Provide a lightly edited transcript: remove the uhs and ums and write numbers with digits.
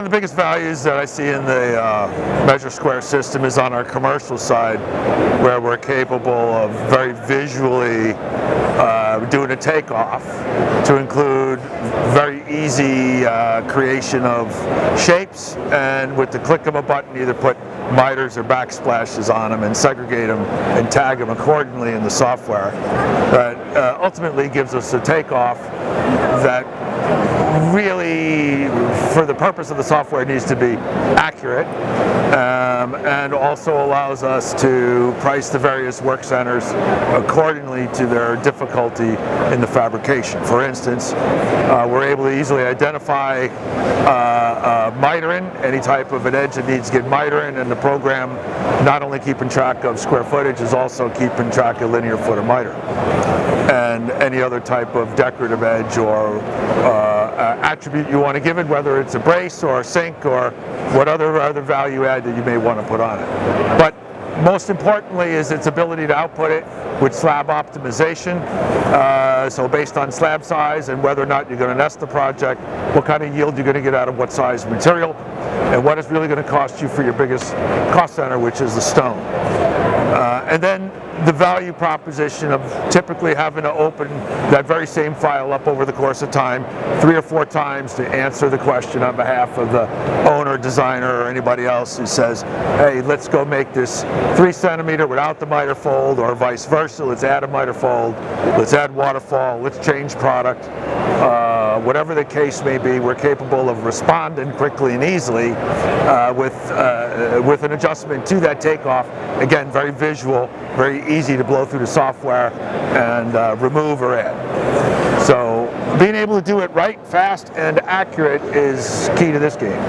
One of the biggest values that I see in the MeasureSquare system is on our commercial side, where we're capable of very visually doing a takeoff to include very easy creation of shapes, and with the click of a button either put miters or backsplashes on them and segregate them and tag them accordingly in the software. That ultimately gives us a takeoff that really, for the purpose of the software, needs to be accurate, and also allows us to price the various work centers accordingly to their difficulty in the fabrication. For instance, we're able to easily identify mitering, any type of an edge that needs to get mitering, and the program, not only keeping track of square footage, is also keeping track of linear foot of miter and any other type of decorative edge or attribute you want to give it, whether it's a brace or a sink or what other value add that you may want to put on it. But most importantly is its ability to output it with slab optimization. So based on slab size and whether or not you're going to nest the project, what kind of yield you're going to get out of what size material, and what it's really going to cost you for your biggest cost center, which is the stone. And then the value proposition of typically having to open that very same file up over the course of time 3 or 4 times to answer the question on behalf of the owner, designer, or anybody else who says, hey, let's go make this 3 centimeter without the miter fold, or vice versa, let's add a miter fold, let's add waterfall, let's change product. Whatever the case may be, we're capable of responding quickly and easily with an adjustment to that takeoff. Again, very visual, very easy to blow through the software and remove or add. So being able to do it right, fast, and accurate is key to this game.